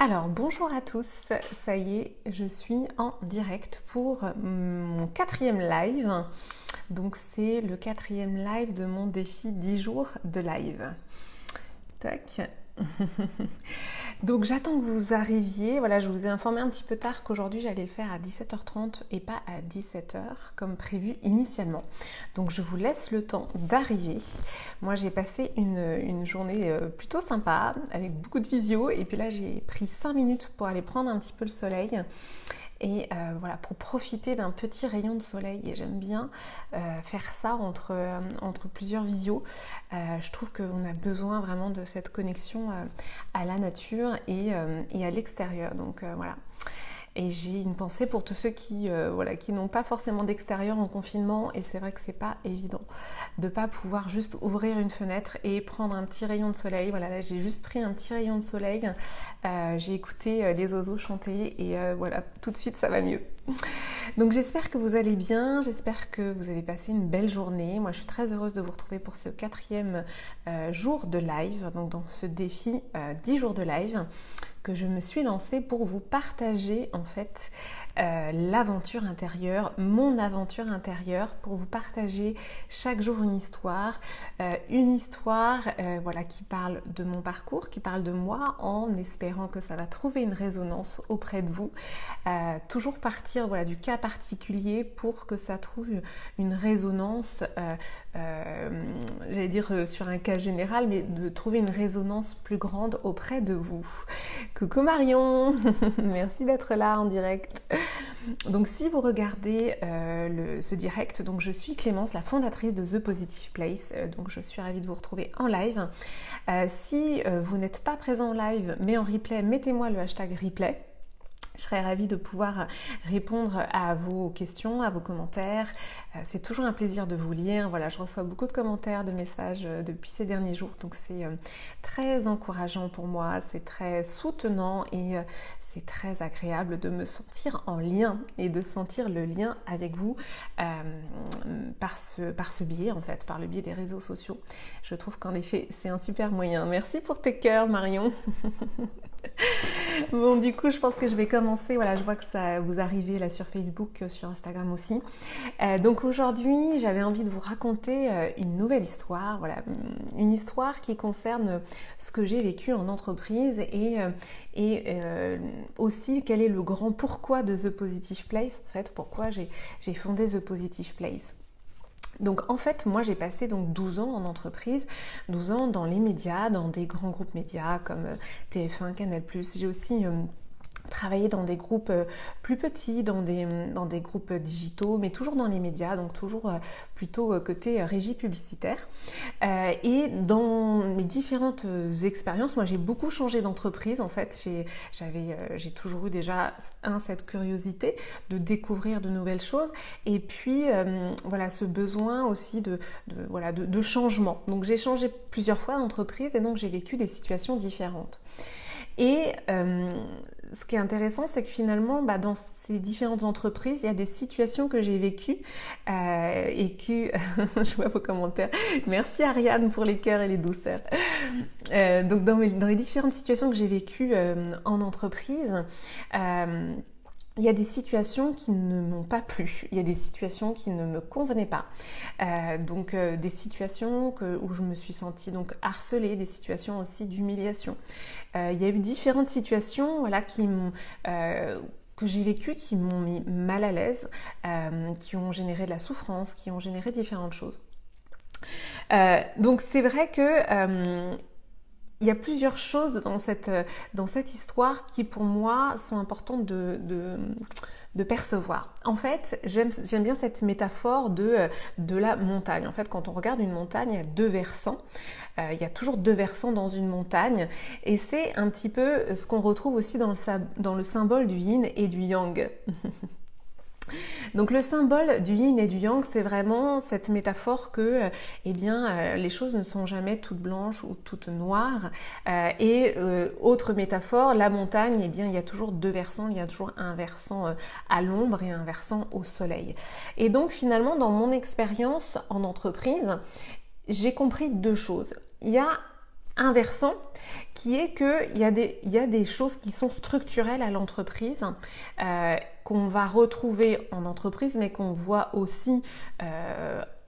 Alors bonjour à tous, ça y est, je suis en direct pour mon quatrième live. Donc c'est le quatrième live de mon défi 10 jours de live. Tac. Donc j'attends que vous arriviez. Voilà, je vous ai informé un petit peu tard qu'aujourd'hui j'allais le faire à 17h30 et pas à 17h comme prévu initialement. Donc je vous laisse le temps d'arriver. Moi j'ai passé une journée plutôt sympa avec beaucoup de visio et puis là j'ai pris 5 minutes pour aller prendre un petit peu le soleil. Et voilà, pour profiter d'un petit rayon de soleil, et j'aime bien faire ça entre plusieurs visios. Je trouve qu'on a besoin vraiment de cette connexion à la nature et à l'extérieur. Donc voilà. Et j'ai une pensée pour tous ceux qui n'ont pas forcément d'extérieur en confinement, et c'est vrai que c'est pas évident de pas pouvoir juste ouvrir une fenêtre et prendre un petit rayon de soleil. Voilà, là j'ai juste pris un petit rayon de soleil, j'ai écouté les oiseaux chanter et voilà, tout de suite ça va mieux. Donc j'espère que vous allez bien, j'espère que vous avez passé une belle journée. Moi je suis très heureuse de vous retrouver pour ce quatrième jour de live, donc dans ce défi 10 jours de live que je me suis lancée pour vous partager en fait l'aventure intérieure, mon aventure intérieure, pour vous partager chaque jour une histoire voilà, qui parle de mon parcours, qui parle de moi, en espérant que ça va trouver une résonance auprès de vous. Toujours partir voilà, du cas particulier pour que ça trouve une résonance, j'allais dire sur un cas général, mais de trouver une résonance plus grande auprès de vous. Coucou Marion, merci d'être là en direct. Donc si vous regardez ce direct, donc je suis Clémence, la fondatrice de The Positive Place, donc je suis ravie de vous retrouver en live. Si vous n'êtes pas présent en live mais en replay, mettez-moi le hashtag replay. Je serais ravie de pouvoir répondre à vos questions, à vos commentaires. C'est toujours un plaisir de vous lire. Voilà, je reçois beaucoup de commentaires, de messages depuis ces derniers jours. Donc c'est très encourageant pour moi, c'est très soutenant et c'est très agréable de me sentir en lien et de sentir le lien avec vous par ce biais, en fait, par le biais des réseaux sociaux. Je trouve qu'en effet, c'est un super moyen. Merci pour tes cœurs, Marion. Bon, du coup, je pense que je vais commencer. Voilà, je vois que ça vous arrivez là sur Facebook, sur Instagram aussi. Donc aujourd'hui, j'avais envie de vous raconter une nouvelle histoire. Voilà, une histoire qui concerne ce que j'ai vécu en entreprise et aussi quel est le grand pourquoi de The Positive Place. En fait, pourquoi j'ai fondé The Positive Place. Donc en fait, moi j'ai passé donc 12 ans en entreprise, 12 ans dans les médias, dans des grands groupes médias comme TF1, Canal+. J'ai aussi travaillé dans des groupes plus petits, dans des groupes digitaux, mais toujours dans les médias, donc toujours plutôt côté régie publicitaire. Et dans mes différentes expériences, moi j'ai beaucoup changé d'entreprise en fait. J'ai toujours eu déjà cette curiosité de découvrir de nouvelles choses, et puis voilà, ce besoin aussi de changement. Donc j'ai changé plusieurs fois d'entreprise et donc j'ai vécu des situations différentes. Et ce qui est intéressant, c'est que finalement, dans ces différentes entreprises, il y a des situations que j'ai vécues et que... je vois vos commentaires. Merci Ariane pour les cœurs et les douceurs. Donc dans les différentes situations que j'ai vécues en entreprise, il y a des situations qui ne m'ont pas plu, il y a des situations qui ne me convenaient pas. Donc des situations où je me suis sentie donc harcelée, des situations aussi d'humiliation. Il y a eu différentes situations voilà, que j'ai vécues qui m'ont mis mal à l'aise, qui ont généré de la souffrance, qui ont généré différentes choses. Donc c'est vrai que... il y a plusieurs choses dans cette histoire qui pour moi sont importantes de percevoir. En fait, j'aime bien cette métaphore de la montagne. En fait, quand on regarde une montagne, il y a deux versants. Il y a toujours deux versants dans une montagne. Et c'est un petit peu ce qu'on retrouve aussi dans le symbole du yin et du yang. Donc le symbole du yin et du yang, c'est vraiment cette métaphore que les choses ne sont jamais toutes blanches ou toutes noires. Autre métaphore, la montagne, il y a toujours deux versants, il y a toujours un versant à l'ombre et un versant au soleil. Et donc finalement, dans mon expérience en entreprise, j'ai compris deux choses. Il y a un versant qui est qu'il y a des choses qui sont structurelles à l'entreprise, qu'on va retrouver en entreprise, mais qu'on voit aussi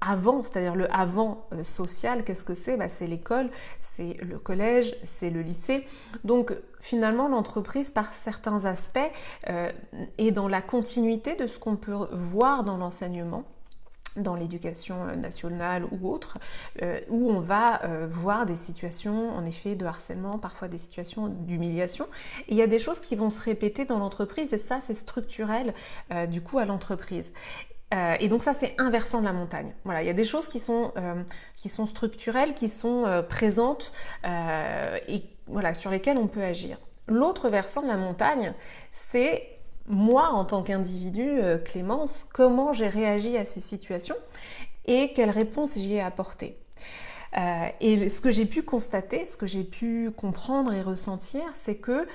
avant, c'est-à-dire le avant social. Qu'est-ce que c'est? C'est l'école, c'est le collège, c'est le lycée. Donc finalement, l'entreprise, par certains aspects, est dans la continuité de ce qu'on peut voir dans l'enseignement, dans l'éducation nationale ou autre, où on va voir des situations en effet de harcèlement, parfois des situations d'humiliation. Et il y a des choses qui vont se répéter dans l'entreprise, et ça c'est structurel du coup à l'entreprise. Et donc ça c'est un versant de la montagne. Voilà, il y a des choses qui sont structurelles, qui sont présentes et voilà, sur lesquelles on peut agir. L'autre versant de la montagne, c'est moi, en tant qu'individu, Clémence, comment j'ai réagi à ces situations et quelle réponse j'y ai apportée. Et ce que j'ai pu constater, ce que j'ai pu comprendre et ressentir, c'est que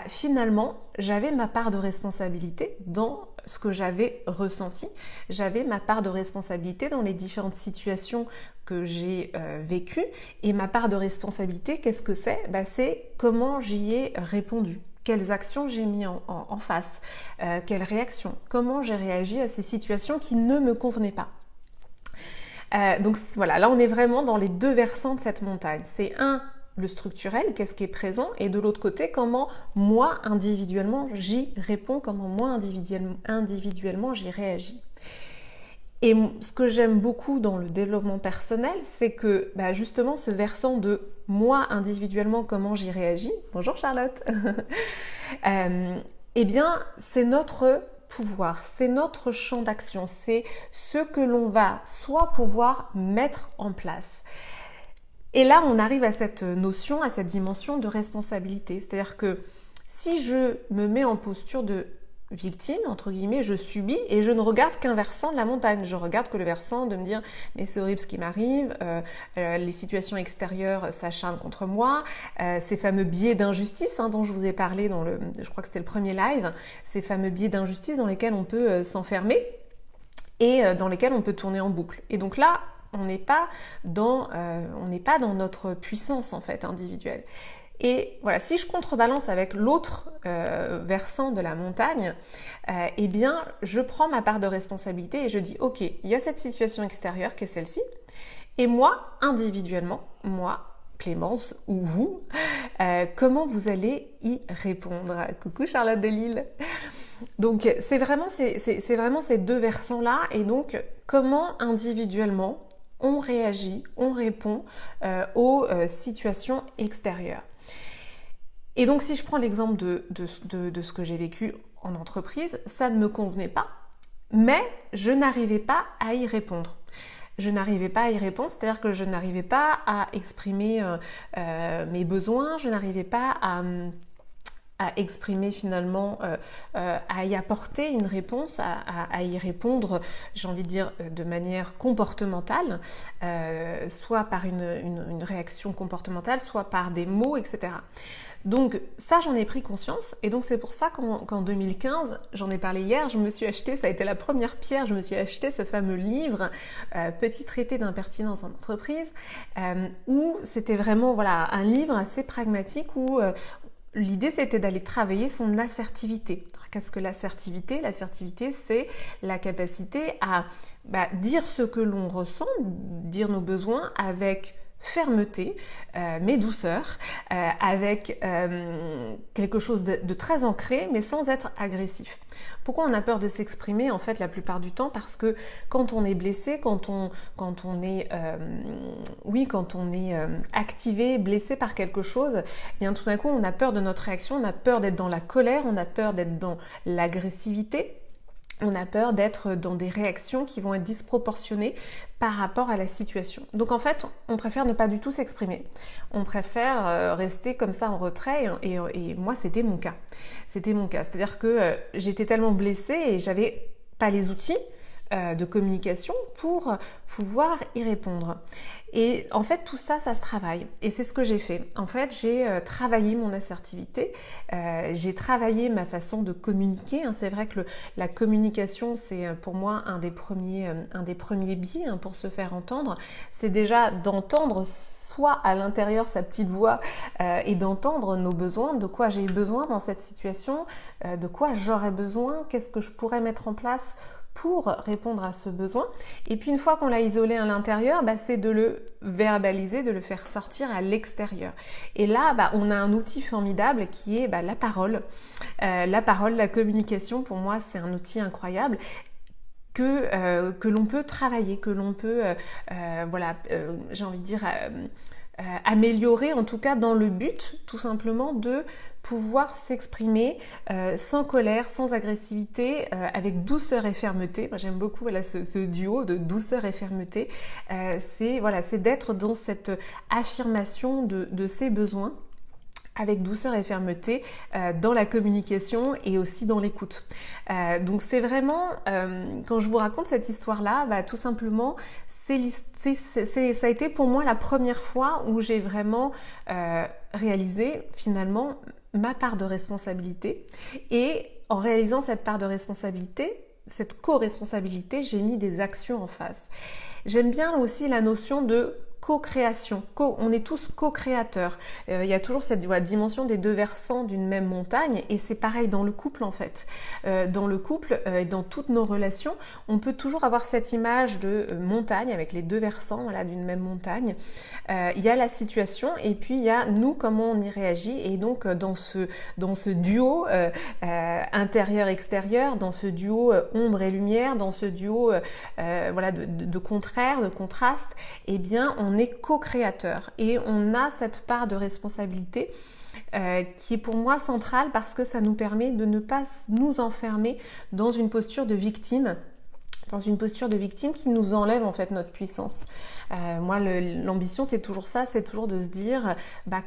finalement, j'avais ma part de responsabilité dans ce que j'avais ressenti. J'avais ma part de responsabilité dans les différentes situations que j'ai vécues. Et ma part de responsabilité, qu'est-ce que c'est? C'est comment j'y ai répondu. Quelles actions j'ai mis en face, quelles réactions, comment j'ai réagi à ces situations qui ne me convenaient pas. Donc voilà, là on est vraiment dans les deux versants de cette montagne. C'est le structurel, qu'est-ce qui est présent, et de l'autre côté, comment moi individuellement j'y réponds, comment moi individuellement j'y réagis. Et ce que j'aime beaucoup dans le développement personnel, c'est que justement ce versant de moi individuellement, comment j'y réagis, bonjour Charlotte, eh bien c'est notre pouvoir, c'est notre champ d'action, c'est ce que l'on va soit pouvoir mettre en place. Et là on arrive à cette notion, à cette dimension de responsabilité, c'est-à-dire que si je me mets en posture de victime, entre guillemets, je subis et je ne regarde qu'un versant de la montagne. Je regarde que le versant de me dire mais c'est horrible ce qui m'arrive, les situations extérieures s'acharnent contre moi, ces fameux biais d'injustice dont je vous ai parlé je crois que c'était le premier live, ces fameux biais d'injustice dans lesquels on peut s'enfermer et dans lesquels on peut tourner en boucle. Et donc là, on n'est pas dans notre puissance en fait individuelle. Et voilà, si je contrebalance avec l'autre versant de la montagne, eh bien, je prends ma part de responsabilité et je dis, ok, il y a cette situation extérieure qui est celle-ci, et moi, individuellement, moi, Clémence ou vous, comment vous allez y répondre? Coucou Charlotte de Lille. Donc, c'est vraiment ces deux versants-là, et donc, comment individuellement on réagit, on répond aux situations extérieures. Et donc si je prends l'exemple de ce que j'ai vécu en entreprise, ça ne me convenait pas, mais je n'arrivais pas à y répondre. Je n'arrivais pas à y répondre, c'est-à-dire que je n'arrivais pas à exprimer mes besoins, je n'arrivais pas à exprimer finalement, à y apporter une réponse, à y répondre, j'ai envie de dire, de manière comportementale, soit par une réaction comportementale, soit par des mots, etc. Donc ça, j'en ai pris conscience, et donc c'est pour ça qu'en 2015, j'en ai parlé hier, je me suis acheté, ça a été la première pierre, je me suis acheté ce fameux livre, Petit traité d'impertinence en entreprise, où c'était vraiment voilà un livre assez pragmatique où l'idée, c'était d'aller travailler son assertivité. Qu'est-ce que l'assertivité? L'assertivité, c'est la capacité à dire ce que l'on ressent, dire nos besoins avec fermeté, mais douceur, avec quelque chose de très ancré, mais sans être agressif. Pourquoi on a peur de s'exprimer en fait la plupart du temps? Parce que quand on est blessé, quand on est activé, blessé par quelque chose, eh bien tout d'un coup on a peur de notre réaction, on a peur d'être dans la colère, on a peur d'être dans l'agressivité. On a peur d'être dans des réactions qui vont être disproportionnées par rapport à la situation. Donc en fait, on préfère ne pas du tout s'exprimer. On préfère rester comme ça en retrait et moi, c'était mon cas. C'était mon cas. C'est-à-dire que j'étais tellement blessée et j'avais pas les outils de communication pour pouvoir y répondre. Et en fait, tout ça, ça se travaille. Et c'est ce que j'ai fait. En fait, j'ai travaillé mon assertivité, j'ai travaillé ma façon de communiquer. C'est vrai que la communication, c'est pour moi un des premiers biais pour se faire entendre. C'est déjà d'entendre soit à l'intérieur sa petite voix et d'entendre nos besoins, de quoi j'ai besoin dans cette situation, de quoi j'aurais besoin, qu'est-ce que je pourrais mettre en place pour répondre à ce besoin. Et puis une fois qu'on l'a isolé à l'intérieur, c'est de le verbaliser, de le faire sortir à l'extérieur. Et là, on a un outil formidable qui est la parole. La parole, la communication, pour moi, c'est un outil incroyable que l'on peut travailler, que l'on peut, j'ai envie de dire, améliorer, en tout cas dans le but, tout simplement, de pouvoir s'exprimer sans colère, sans agressivité, avec douceur et fermeté. Moi, j'aime beaucoup ce duo de douceur et fermeté. C'est d'être dans cette affirmation de ses besoins, avec douceur et fermeté dans la communication et aussi dans l'écoute. Donc c'est vraiment, quand je vous raconte cette histoire-là, tout simplement, ça a été pour moi la première fois où j'ai vraiment réalisé finalement ma part de responsabilité. Et en réalisant cette part de responsabilité, cette co-responsabilité, j'ai mis des actions en face. J'aime bien aussi la notion de co-création. On est tous co-créateurs. Il y a toujours cette dimension des deux versants d'une même montagne, et c'est pareil dans le couple en fait. Dans le couple et dans toutes nos relations, on peut toujours avoir cette image de montagne avec les deux versants d'une même montagne. Il y a la situation et puis il y a nous, comment on y réagit, et donc dans ce duo intérieur-extérieur, dans ce duo ombre et lumière, dans ce duo de contraire, de contraste, eh bien on est co-créateur et on a cette part de responsabilité qui est pour moi centrale, parce que ça nous permet de ne pas nous enfermer dans une posture de victime, qui nous enlève en fait notre puissance. Moi, l'ambition, c'est toujours ça, c'est toujours de se dire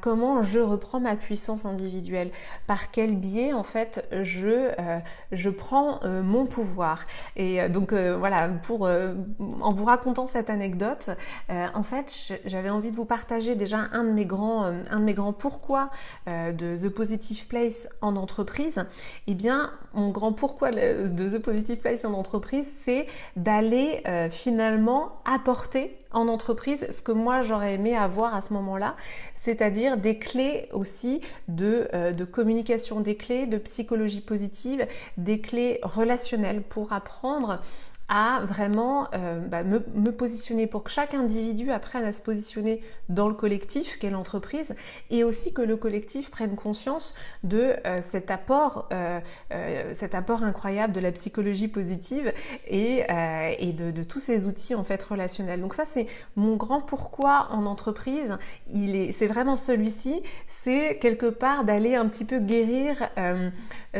comment je reprends ma puissance individuelle, par quel biais en fait je prends mon pouvoir. Et donc en vous racontant cette anecdote, en fait, j'avais envie de vous partager déjà un de mes grands pourquoi de The Positive Place en entreprise. Eh bien, mon grand pourquoi de The Positive Place en entreprise, c'est d'aller finalement apporter en entreprise ce que moi j'aurais aimé avoir à ce moment-là, c'est-à-dire des clés aussi de communication, des clés de psychologie positive, des clés relationnelles pour apprendre à vraiment me positionner, pour que chaque individu apprenne à se positionner dans le collectif qu'est l'entreprise, et aussi que le collectif prenne conscience de cet apport incroyable de la psychologie positive et de tous ces outils en fait relationnels. Donc ça, c'est mon grand pourquoi en entreprise. C'est vraiment celui-ci, c'est quelque part d'aller un petit peu guérir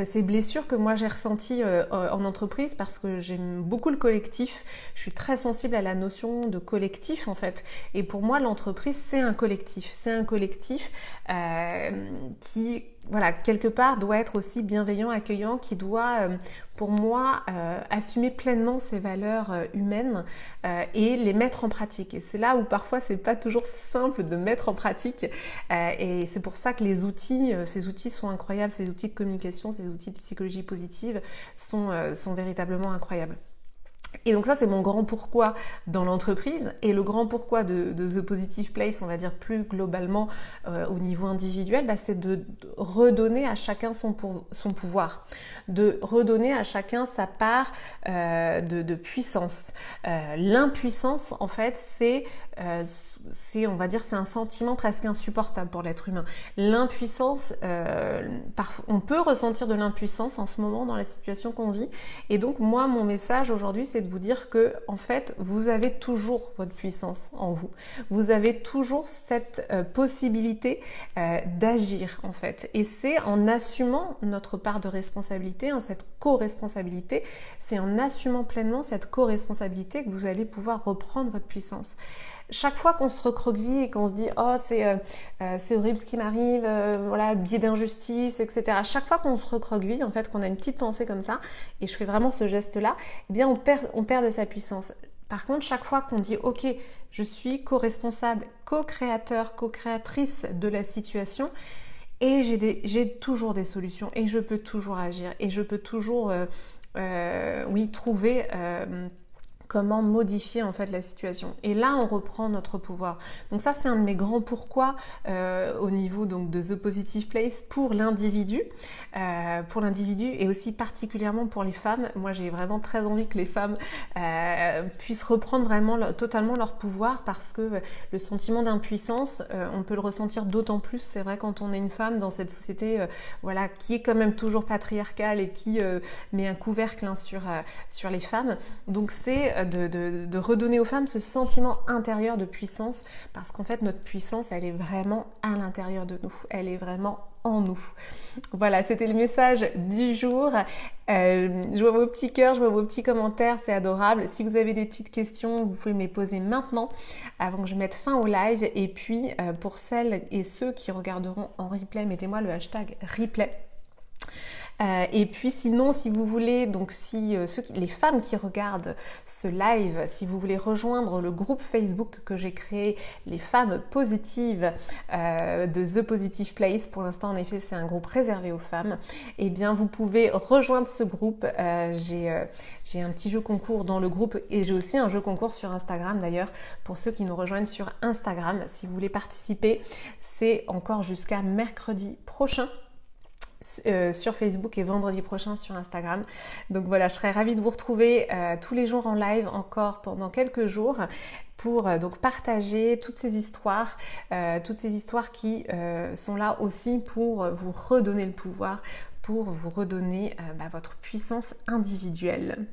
ces blessures que moi j'ai ressenties en entreprise, parce que j'aime beaucoup le collectif, je suis très sensible à la notion de collectif en fait, et pour moi l'entreprise c'est un collectif qui quelque part doit être aussi bienveillant, accueillant, qui doit pour moi assumer pleinement ses valeurs humaines et les mettre en pratique. Et c'est là où parfois c'est pas toujours simple de mettre en pratique, et c'est pour ça que ces outils sont incroyables, ces outils de communication, ces outils de psychologie positive sont véritablement incroyables. Et donc ça, c'est mon grand pourquoi dans l'entreprise, et le grand pourquoi de The Positive Place, on va dire plus globalement au niveau individuel, c'est de redonner à chacun son pouvoir, de redonner à chacun sa part de puissance. L'impuissance, en fait, c'est un sentiment presque insupportable pour l'être humain. L'impuissance, on peut ressentir de l'impuissance en ce moment dans la situation qu'on vit, et donc moi, mon message aujourd'hui, c'est de vous dire que en fait, vous avez toujours votre puissance en vous. Vous avez toujours cette possibilité d'agir en fait, et c'est en assumant notre part de responsabilité, cette co-responsabilité, c'est en assumant pleinement cette co-responsabilité que vous allez pouvoir reprendre votre puissance. chaque fois qu'on se recroqueville et qu'on se dit oh c'est horrible ce qui m'arrive, voilà, biais d'injustice, etc. Chaque fois qu'on se recroqueville, en fait, qu'on a une petite pensée comme ça, et je fais vraiment ce geste-là, eh bien on perd de sa puissance. Par contre, chaque fois qu'on dit ok, je suis co-responsable, co-créateur, co-créatrice de la situation, et j'ai toujours des solutions, et je peux toujours agir, et je peux toujours trouver comment modifier en fait la situation. Et là, on reprend notre pouvoir. Donc ça, c'est un de mes grands pourquoi au niveau donc de The Positive Place pour l'individu et aussi particulièrement pour les femmes. Moi, j'ai vraiment très envie que les femmes puissent reprendre vraiment totalement leur pouvoir, parce que le sentiment d'impuissance, on peut le ressentir d'autant plus, c'est vrai, quand on est une femme dans cette société voilà, qui est quand même toujours patriarcale et qui met un couvercle sur les femmes. Donc c'est de redonner aux femmes ce sentiment intérieur de puissance, parce qu'en fait notre puissance, elle est vraiment à l'intérieur de nous, elle est vraiment en nous. Voilà, c'était le message du jour. Je vois vos petits cœurs, je vois vos petits commentaires, c'est adorable. Si vous avez des petites questions, vous pouvez me les poser maintenant avant que je mette fin au live. Et puis pour celles et ceux qui regarderont en replay, mettez-moi le hashtag replay. Et puis sinon, si vous voulez, donc si les femmes qui regardent ce live, si vous voulez rejoindre le groupe Facebook que j'ai créé, les femmes positives de The Positive Place, pour l'instant en effet c'est un groupe réservé aux femmes, et bien vous pouvez rejoindre ce groupe. J'ai un petit jeu concours dans le groupe, et j'ai aussi un jeu concours sur Instagram d'ailleurs, pour ceux qui nous rejoignent sur Instagram. Si vous voulez participer, c'est encore jusqu'à mercredi prochain sur Facebook et vendredi prochain sur Instagram. Donc voilà, je serais ravie de vous retrouver tous les jours en live encore pendant quelques jours pour donc partager toutes ces histoires qui sont là aussi pour vous redonner le pouvoir, pour vous redonner votre puissance individuelle.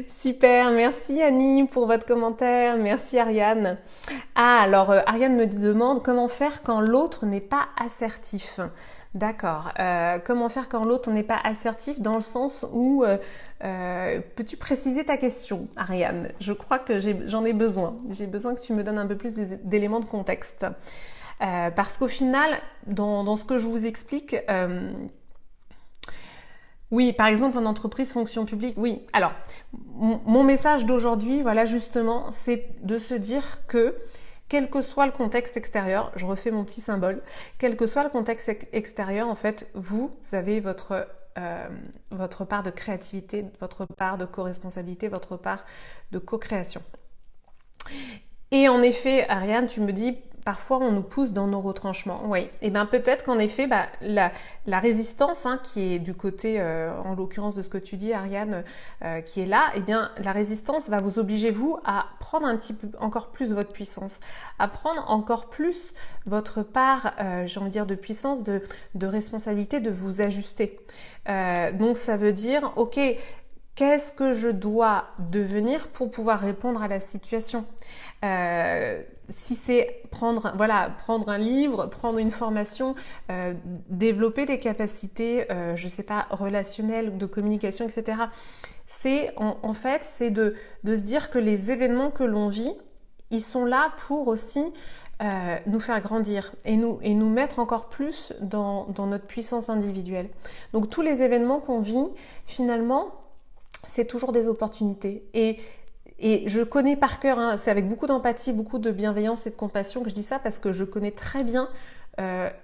Super, merci Annie pour votre commentaire, merci Ariane. Alors Ariane me demande comment faire quand l'autre n'est pas assertif. D'accord, comment faire quand l'autre n'est pas assertif, dans le sens où peux-tu préciser ta question, Ariane? Je crois que j'en ai besoin. J'ai besoin que tu me donnes un peu plus d'éléments de contexte. Parce qu'au final, dans ce que je vous explique, oui, par exemple en entreprise, fonction publique, oui. Alors, mon message d'aujourd'hui, voilà justement, c'est de se dire que quel que soit le contexte extérieur, je refais mon petit symbole, quel que soit le contexte extérieur, en fait, vous avez votre part de créativité, votre part de co-responsabilité, votre part de co-création. Et en effet, Ariane, tu me dis, parfois on nous pousse dans nos retranchements. Oui, et bien peut-être qu'en effet, la résistance qui est du côté, en l'occurrence de ce que tu dis, Ariane, qui est là, et bien la résistance va vous obliger, vous, à prendre un petit peu encore plus votre puissance, à prendre encore plus votre part, j'ai envie de dire, de puissance, de responsabilité, de vous ajuster. Donc ça veut dire, ok, qu'est-ce que je dois devenir pour pouvoir répondre à la situation? Si c'est prendre un livre, prendre une formation, développer des capacités, je sais pas, relationnelles ou de communication, etc. C'est en fait, c'est de se dire que les événements que l'on vit, ils sont là pour aussi nous faire grandir et nous mettre encore plus dans notre puissance individuelle. Donc tous les événements qu'on vit, finalement, c'est toujours des opportunités. Et je connais par cœur, c'est avec beaucoup d'empathie, beaucoup de bienveillance et de compassion que je dis ça, parce que je connais très bien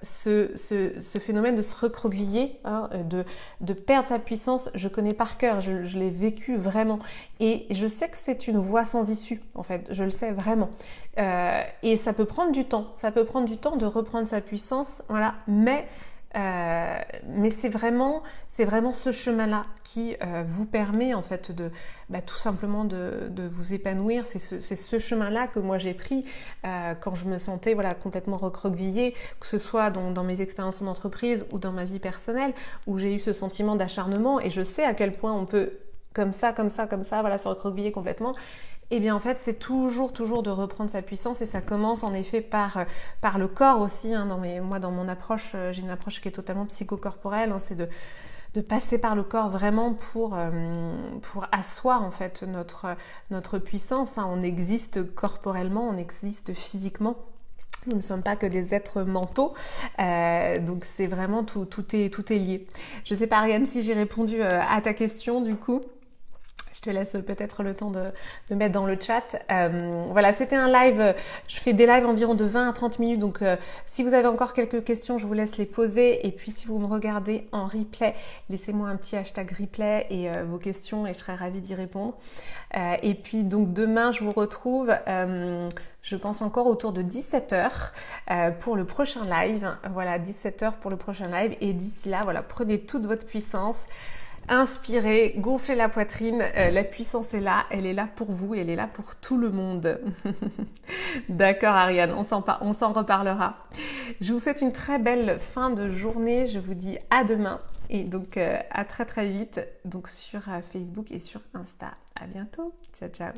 ce phénomène de se recroqueviller, de perdre sa puissance. Je connais par cœur, je l'ai vécu vraiment. Et je sais que c'est une voie sans issue, en fait, je le sais vraiment. Et ça peut prendre du temps, de reprendre sa puissance, voilà, mais c'est vraiment ce chemin-là qui vous permet en fait de tout simplement de vous épanouir. C'est ce chemin-là que moi j'ai pris quand je me sentais complètement recroquevillée, que ce soit dans mes expériences en entreprise ou dans ma vie personnelle, où j'ai eu ce sentiment d'acharnement, et je sais à quel point on peut comme ça, se recroqueviller complètement. Eh bien en fait c'est toujours de reprendre sa puissance, et ça commence en effet par le corps aussi. Moi dans mon approche, j'ai une approche qui est totalement psychocorporelle, c'est de de passer par le corps vraiment pour asseoir en fait notre puissance. Hein. On existe corporellement, on existe physiquement. Nous ne sommes pas que des êtres mentaux, donc c'est vraiment tout est lié. Je sais pas Ariane si j'ai répondu à ta question du coup. Je te laisse peut-être le temps de mettre dans le chat. Voilà, c'était un live. Je fais des lives environ de 20 à 30 minutes. Donc, si vous avez encore quelques questions, je vous laisse les poser. Et puis, si vous me regardez en replay, laissez-moi un petit hashtag replay et vos questions et je serai ravie d'y répondre. Et puis, donc, demain, je vous retrouve, je pense encore autour de 17h pour le prochain live. Voilà, 17h pour le prochain live. Et d'ici là, voilà, prenez toute votre puissance. Inspirez, gonflez la poitrine, la puissance est là, elle est là pour vous, elle est là pour tout le monde. D'accord Ariane, on s'en reparlera. Je vous souhaite une très belle fin de journée, je vous dis à demain et donc à très très vite donc sur Facebook et sur Insta. À bientôt, ciao ciao.